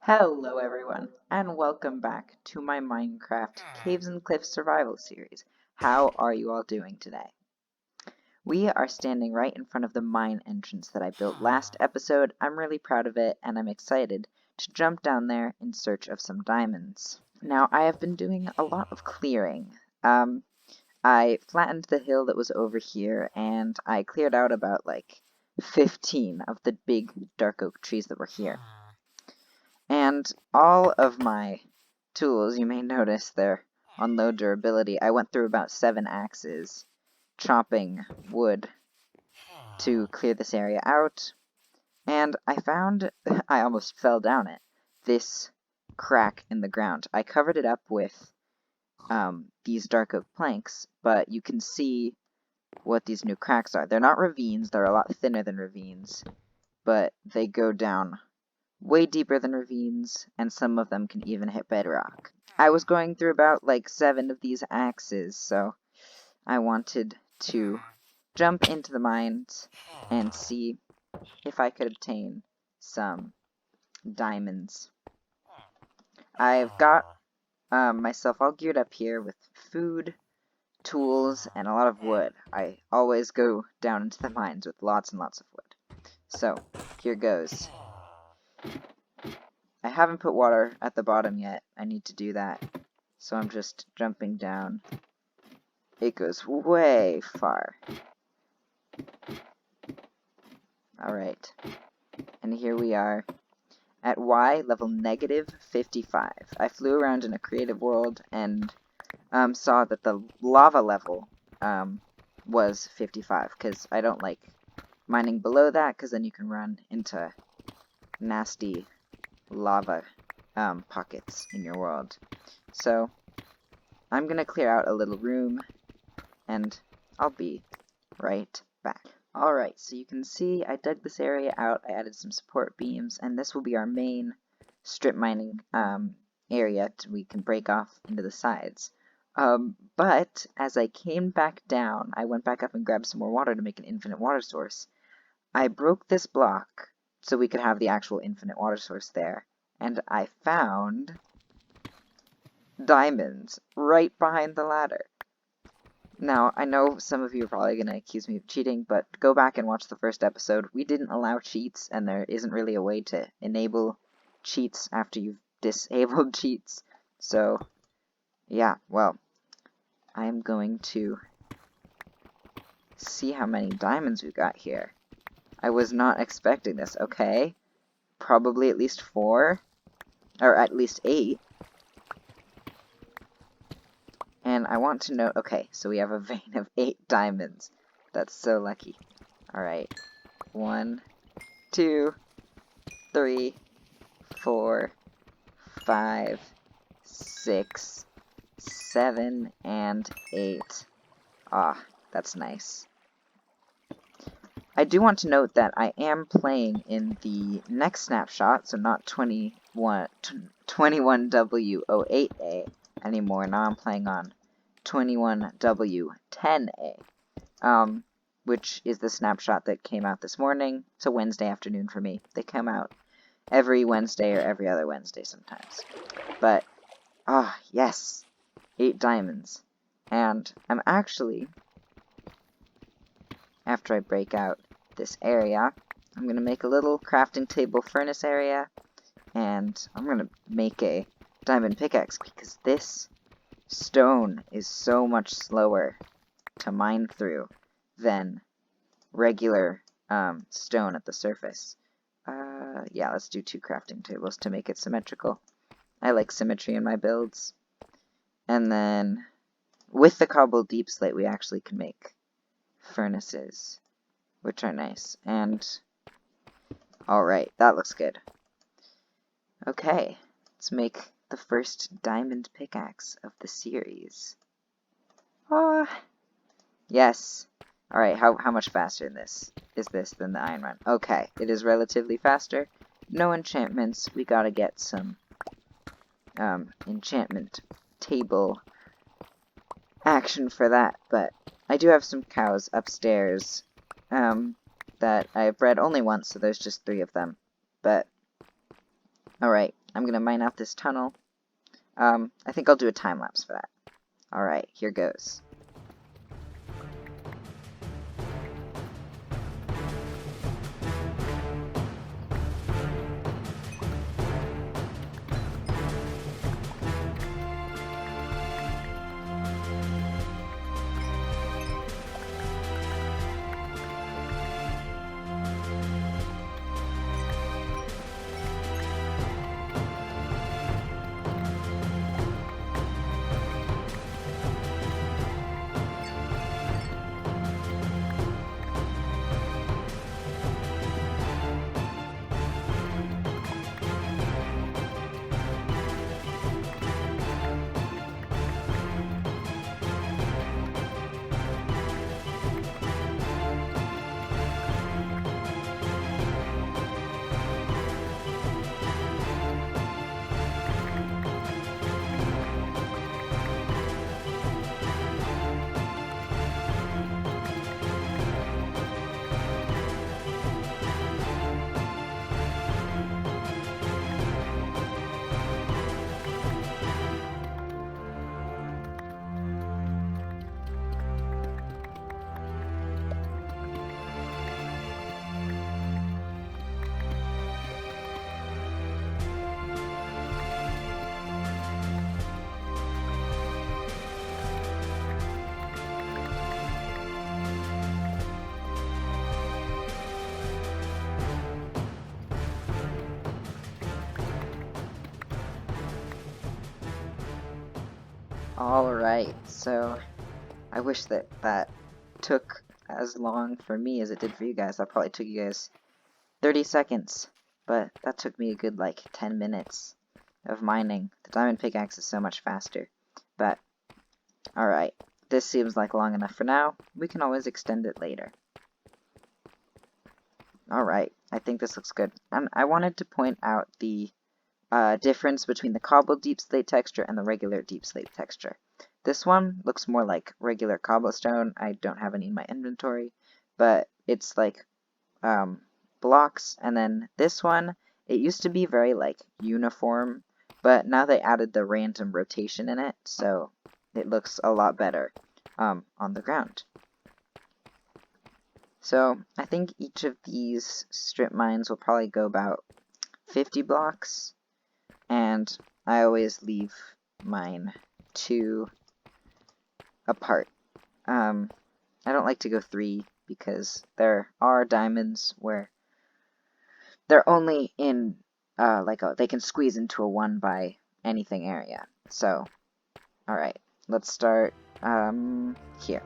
Hello everyone, and welcome back to my Minecraft Caves and Cliffs survival series. How are you all doing today? We are standing right in front of the mine entrance that I built last episode. I'm really proud of it, and I'm excited to jump down there in search of some diamonds. Now, I have been doing a lot of clearing. I flattened the hill that was over here, and I cleared out about 15 of the big dark oak trees that were here. And all of my tools, you may notice they're on low durability. I went through about 7 axes chopping wood to clear this area out, and I found, I almost fell down it, this crack in the ground. I covered it up with these dark oak planks, but you can see what these new cracks are. They're not ravines, they're a lot thinner than ravines, but they go down way deeper than ravines, and some of them can even hit bedrock. I was going through about 7 of these axes, so I wanted to jump into the mines and see if I could obtain some diamonds. I've got myself all geared up here with food, tools, and a lot of wood. I always go down into the mines with lots and lots of wood. So, here goes. I haven't put water at the bottom yet. I need to do that. So I'm just jumping down. It goes way far. Alright. And here we are at Y, level negative 55. I flew around in a creative world and saw that the lava level was 55, because I don't like mining below that, because then you can run into nasty lava pockets in your world. So I'm gonna clear out a little room and I'll be right back. Alright, so you can see I dug this area out, I added some support beams, and this will be our main strip mining area we can break off into the sides. But as I came back down, I went back up and grabbed some more water to make an infinite water source. I broke this block so we could have the actual infinite water source there, and I found diamonds right behind the ladder. Now, I know some of you are probably going to accuse me of cheating, but go back and watch the first episode. We didn't allow cheats, and there isn't really a way to enable cheats after you've disabled cheats. So, yeah, well, I'm going to see how many diamonds we've got here. I was not expecting this. Okay, probably at least 4, or at least 8. And I want to know, okay, so we have a vein of 8 diamonds. That's so lucky. Alright, 1, 2, 3, 4, 5, 6, 7, and 8. Ah, that's nice. I do want to note that I am playing in the next snapshot, so not 21W08A anymore. Now I'm playing on 21W10A, which is the snapshot that came out this morning. It's a Wednesday afternoon for me. They come out every Wednesday or every other Wednesday sometimes. But, yes, 8 diamonds. And I'm actually, after I break out this area, I'm going to make a little crafting table furnace area, and I'm going to make a diamond pickaxe, because this stone is so much slower to mine through than regular stone at the surface. Yeah, let's do 2 crafting tables to make it symmetrical. I like symmetry in my builds. And then, with the cobbled deep slate, we actually can make furnaces, which are nice. And, alright, that looks good. Okay, let's make the first diamond pickaxe of the series. Yes. Alright, how much faster is this than the iron run? Okay, it is relatively faster. No enchantments. We gotta get some enchantment table action for that, but I do have some cows upstairs that I've bred only once, so there's just 3 of them. But, alright, I'm going to mine out this tunnel. I think I'll do a time lapse for that. Alright, here goes. Alright, so I wish that took as long for me as it did for you guys. That probably took you guys 30 seconds, but that took me a good like 10 minutes of mining. The diamond pickaxe is so much faster. But, alright, this seems like long enough for now. We can always extend it later. Alright, I think this looks good. And I wanted to point out the difference between the cobbled deep slate texture and the regular deep slate texture. This one looks more like regular cobblestone. I don't have any in my inventory, but it's like blocks. And then this one, it used to be very like uniform, but now they added the random rotation in it, so it looks a lot better on the ground. So I think each of these strip mines will probably go about 50 blocks, and I always leave mine 2 apart. I don't like to go 3 because there are diamonds where they're only in they can squeeze into a 1 by anything area. So, alright, let's start here.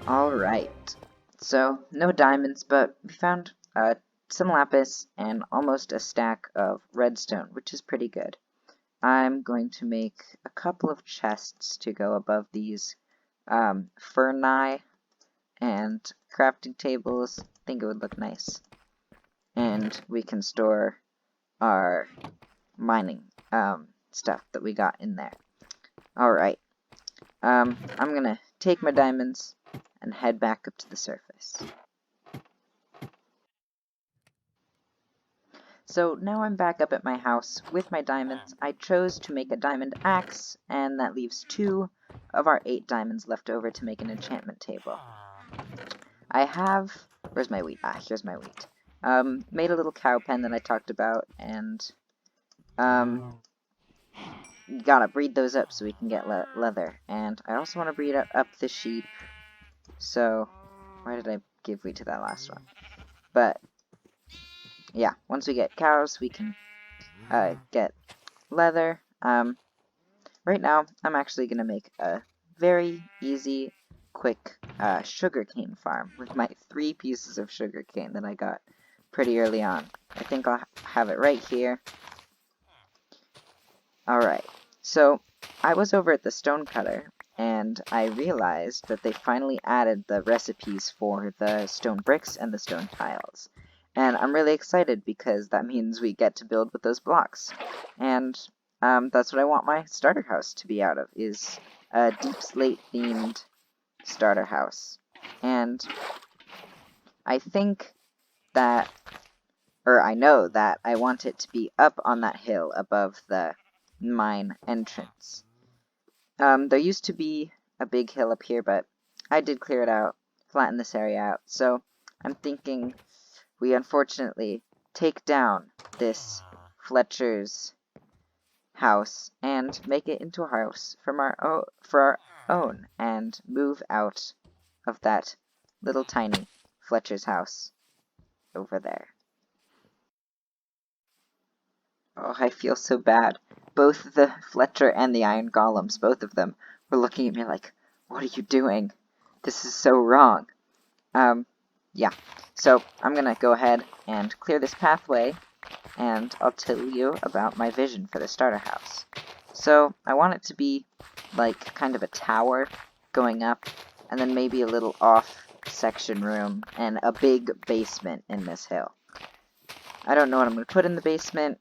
Alright, so no diamonds, but we found some lapis and almost a stack of redstone, which is pretty good. I'm going to make a couple of chests to go above these ferni and crafting tables. I think it would look nice. And we can store our mining stuff that we got in there. Alright, I'm gonna take my diamonds and head back up to the surface. So now I'm back up at my house with my diamonds. I chose to make a diamond axe, and that leaves 2 of our 8 diamonds left over to make an enchantment table. I have... where's my wheat? Ah, here's my wheat. Made a little cow pen that I talked about, and gotta breed those up so we can get leather. And I also want to breed up the sheep. So, why did I give wheat to that last one? But, yeah, once we get cows, we can get leather. Right now, I'm actually going to make a very easy, quick sugarcane farm with my 3 pieces of sugarcane that I got pretty early on. I think I'll have it right here. Alright, so I was over at the stone cutter, and I realized that they finally added the recipes for the stone bricks and the stone tiles. And I'm really excited because that means we get to build with those blocks. And that's what I want my starter house to be out of, is a deep slate themed starter house. And I think that, or I know that I want it to be up on that hill above the mine entrance. There used to be a big hill up here, but I did clear it out, flatten this area out, so I'm thinking we unfortunately take down this Fletcher's house and make it into a house for our own, and move out of that little tiny Fletcher's house over there. Oh, I feel so bad. Both the Fletcher and the Iron Golems, both of them, were looking at me like, what are you doing? This is so wrong. Yeah. So, I'm gonna go ahead and clear this pathway, and I'll tell you about my vision for the starter house. So, I want it to be like kind of a tower going up, and then maybe a little off section room, and a big basement in this hill. I don't know what I'm going to put in the basement.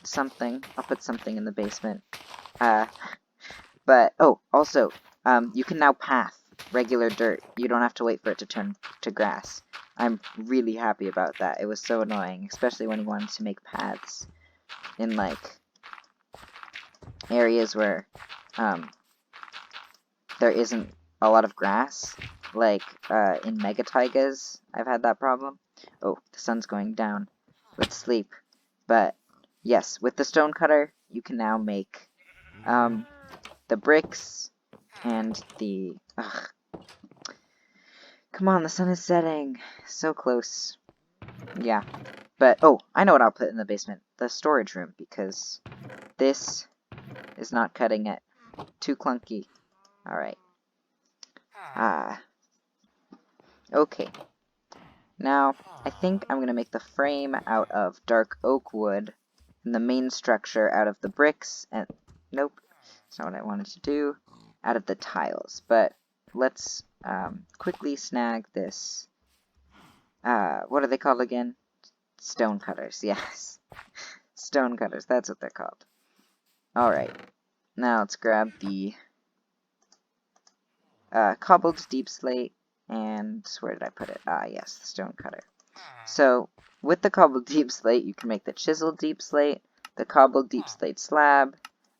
Something. I'll put something in the basement. But, oh, also, you can now path regular dirt. You don't have to wait for it to turn to grass. I'm really happy about that. It was so annoying, especially when you wanted to make paths in, like, areas where, there isn't a lot of grass. Like, in Mega Taigas, I've had that problem. Oh, the sun's going down. Let's sleep. But yes, with the stone cutter, you can now make the bricks and the... Ugh. Come on, the sun is setting. So close. Yeah. But, oh, I know what I'll put in the basement. The storage room, because this is not cutting it. Too clunky. Alright. Okay. Now, I think I'm going to make the frame out of dark oak wood, and the main structure out of the bricks, and nope, that's not what I wanted to do, out of the tiles. But let's quickly snag this, what are they called again? Stone cutters, yes. Stone cutters, that's what they're called. Alright, now let's grab the cobbled deep slate, and where did I put it? Ah, yes, the stone cutter. So, with the cobbled deep slate, you can make the chiseled deep slate, the cobbled deep slate slab,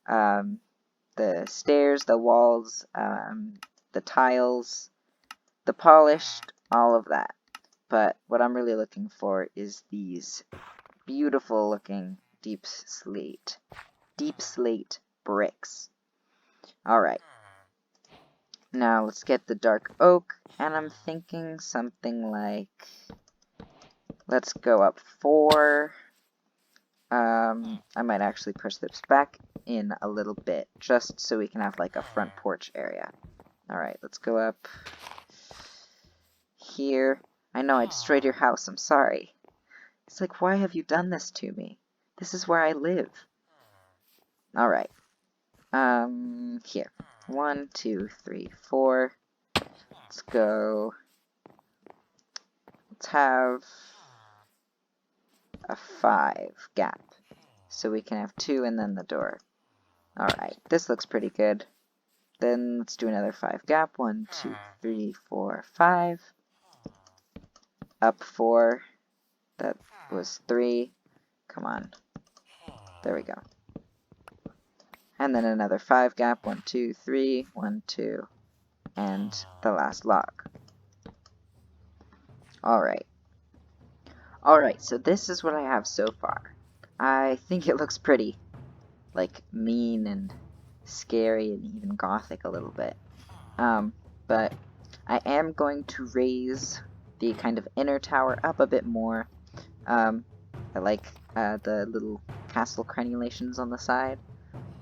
the stairs, the walls, the tiles, the polished, all of that. But what I'm really looking for is these beautiful looking deep slate bricks. Alright. Now let's get the dark oak, and I'm thinking something like, let's go up 4. I might actually push this back in a little bit, just so we can have like a front porch area. Alright, let's go up here. I know I destroyed your house, I'm sorry. It's like, why have you done this to me? This is where I live. Alright. Here. 1, 2, 3, 4. Let's go. Let's have a 5 gap. So we can have 2 and then the door. Alright, this looks pretty good. Then let's do another 5 gap. 1, 2, 3, 4, 5. Up 4. That was 3. Come on. There we go. And then another 5 gap. 1, 2, 3. 1, 2. And the last log. Alright. Alright, so this is what I have so far. I think it looks pretty, like, mean and scary and even gothic a little bit. But I am going to raise the kind of inner tower up a bit more. I like the little castle crenulations on the side.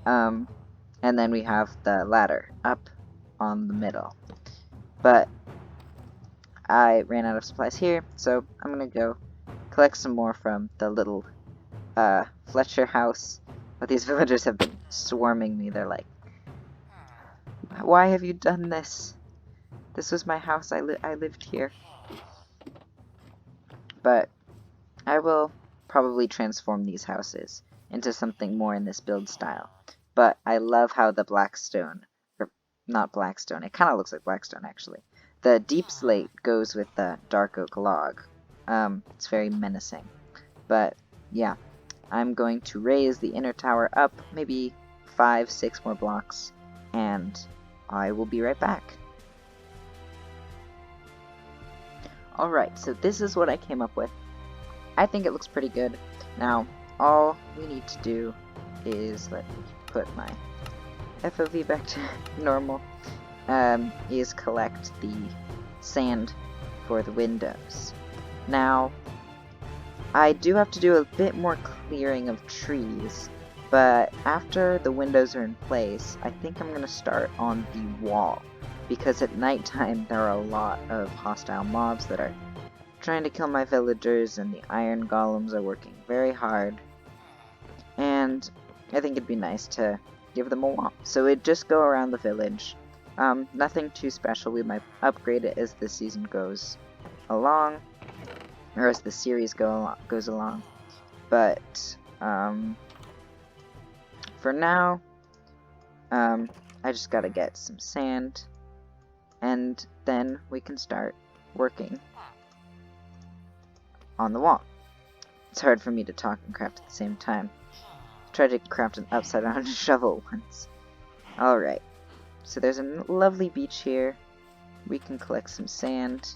And then we have the ladder up on the middle. But I ran out of supplies here, so I'm gonna go collect some more from the little Fletcher house. But these villagers have been swarming me. They're like, why have you done this? This was my house. I lived here. But I will probably transform these houses into something more in this build style. But I love how the blackstone, or not blackstone, it kind of looks like blackstone actually. The deep slate goes with the dark oak log. It's very menacing. But yeah, I'm going to raise the inner tower up maybe 5-6 more blocks, and I will be right back. Alright, so this is what I came up with. I think it looks pretty good. Now, all we need to do is, let me put my FOV back to normal, is collect the sand for the windows. Now, I do have to do a bit more clearing of trees, but after the windows are in place, I think I'm going to start on the wall, because at nighttime there are a lot of hostile mobs that are trying to kill my villagers, and the iron golems are working very hard, and I think it'd be nice to give them a wall. So it'd just go around the village. Nothing too special. We might upgrade it as the season goes along, or as the series goes along. But for now, I just gotta get some sand, and then we can start working on the wall. It's hard for me to talk and craft at the same time. I tried to craft an upside down shovel once. Alright, so there's a lovely beach here. We can collect some sand.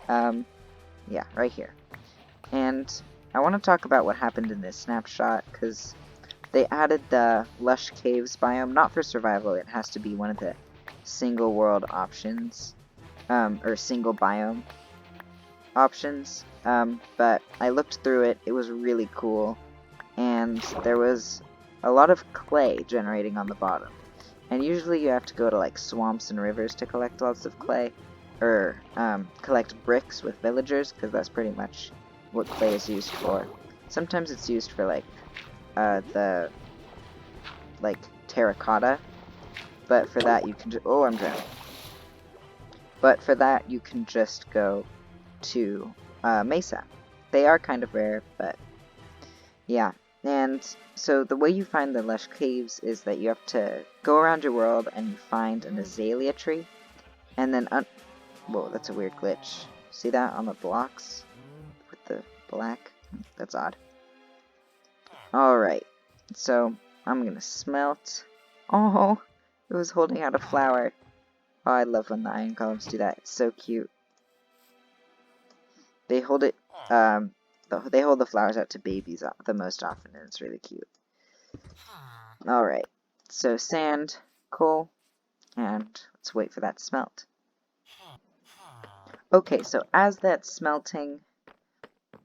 Yeah, right here. And I want to talk about what happened in this snapshot, because they added the Lush Caves biome, not for survival. It has to be one of the single world options, or single biome options. But I looked through it. It was really cool, and there was a lot of clay generating on the bottom. And usually you have to go to like swamps and rivers to collect lots of clay, or collect bricks with villagers, because that's pretty much what clay is used for. Sometimes it's used for like the terracotta, but for that you can oh, I'm drowning. But for that you can just go to Mesa. They are kind of rare, but yeah. And so the way you find the Lush Caves is that you have to go around your world and you find an azalea tree, and then whoa, that's a weird glitch. See that on the blocks with the black? That's odd. Alright, so I'm gonna smelt. Oh, it was holding out a flower. Oh, I love when the iron golems do that. It's so cute. They hold it, they hold the flowers out to babies the most often, and it's really cute. Alright, so sand, coal, and let's wait for that to smelt. Okay, so as that's smelting,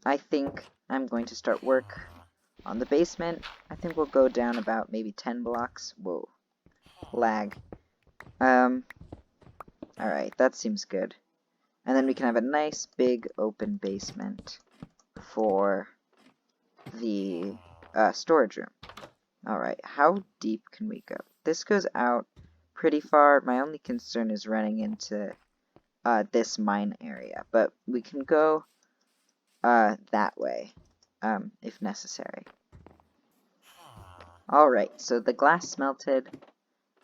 I think I'm going to start work on the basement. I think we'll go down about maybe 10 blocks. Whoa, lag. Alright, that seems good. And then we can have a nice big open basement for the storage room. Alright, how deep can we go? This goes out pretty far. My only concern is running into this mine area, but we can go that way if necessary. Alright, so the glass smelted.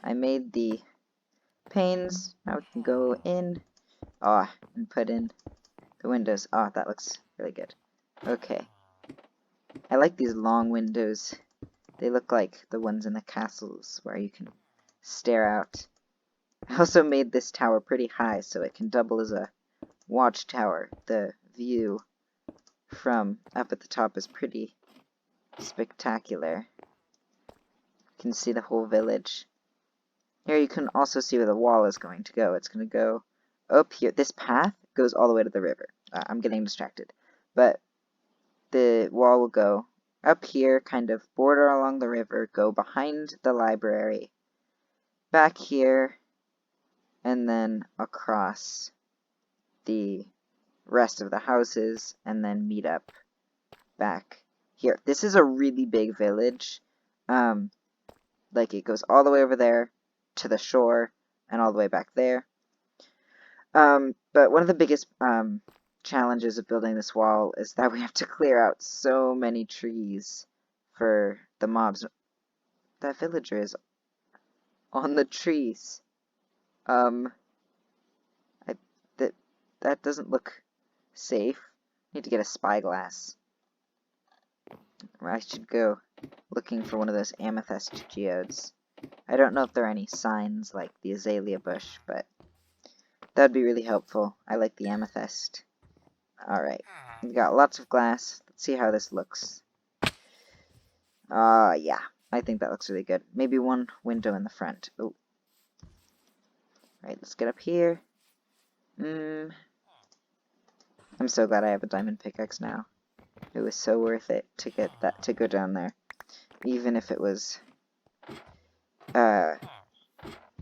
I made the panes. Now we can go in and put in the windows. Oh, that looks really good. Okay. I like these long windows. They look like the ones in the castles where you can stare out. I also made this tower pretty high so it can double as a watchtower. The view from up at the top is pretty spectacular. You can see the whole village. Here you can also see where the wall is going to go. It's going to go up here. This path goes all the way to the river. I'm getting distracted. But wall will go up here, kind of border along the river, go behind the library, back here, and then across the rest of the houses, and then meet up back here. This is a really big village. Like, it goes all the way over there to the shore and all the way back there. But one of the biggest challenges of building this wall is that we have to clear out so many trees for the mobs. That villager is on the trees. That doesn't look safe. Need to get a spyglass. I should go looking for one of those amethyst geodes. I don't know if there are any signs like the azalea bush, but that would be really helpful. I like the amethyst. Alright, we got lots of glass. Let's see how this looks. Yeah, I think that looks really good. Maybe one window in the front. Oh. Alright, let's get up here. I'm so glad I have a diamond pickaxe now. It was so worth it to get that, to go down there. Even if it was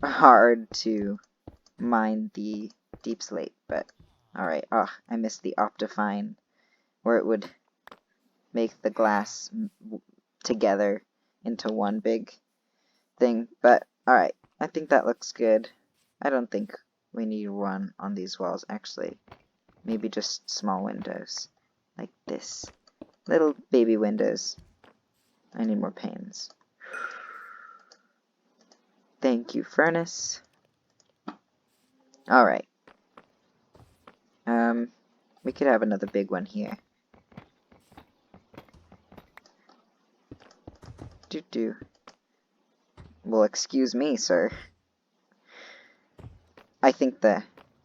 hard to mine the deep slate, but alright. Oh, I missed the Optifine, where it would make the glass together into one big thing, but alright. I think that looks good. I don't think we need one on these walls, actually. Maybe just small windows, like this. Little baby windows. I need more panes. Thank you, furnace. Alright. We could have another big one here. Do. Well, excuse me, sir. I think the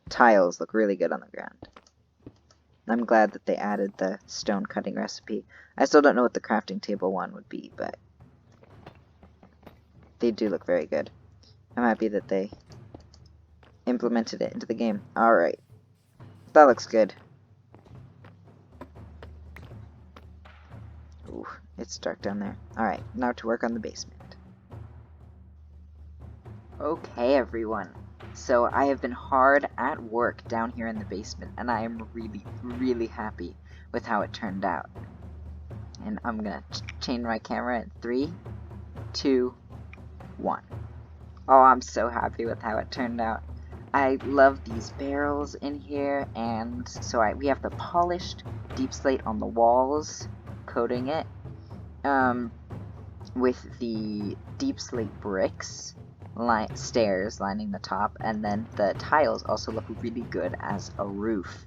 tiles look really good on the ground. I'm glad that they added the stone cutting recipe. I still don't know what the crafting table one would be, but they do look very good. I'm happy that they implemented it into the game. Alright. That looks good. Ooh, it's dark down there. Alright, now to work on the basement. Okay, everyone. So I have been hard at work down here in the basement, and I am really, really happy with how it turned out. And I'm gonna change my camera in 3, 2, 1. Oh, I'm so happy with how it turned out. I love these barrels in here, and so we have the polished deep slate on the walls, coating it, with the deep slate bricks. Stairs lining the top, and then the tiles also look really good as a roof.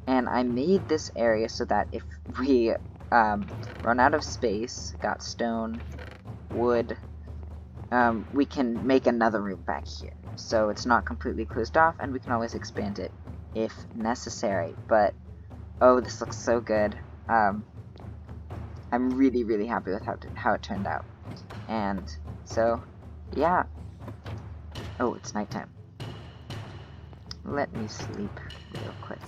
And I made this area so that if we run out of space, got stone, wood, we can make another room back here. So it's not completely closed off, and we can always expand it if necessary. But, oh, this looks so good. I'm really, really happy with how it turned out. And so, yeah. Oh, it's nighttime. Let me sleep real quick.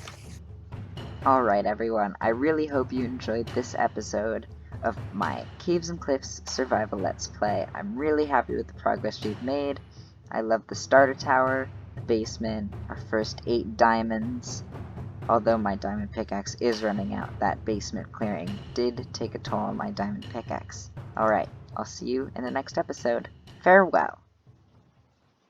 Alright, everyone. I really hope you enjoyed this episode of my Caves and Cliffs Survival Let's Play. I'm really happy with the progress we've made. I love the starter tower, the basement, our first 8 diamonds. Although my diamond pickaxe is running out, that basement clearing did take a toll on my diamond pickaxe. Alright, I'll see you in the next episode. Farewell.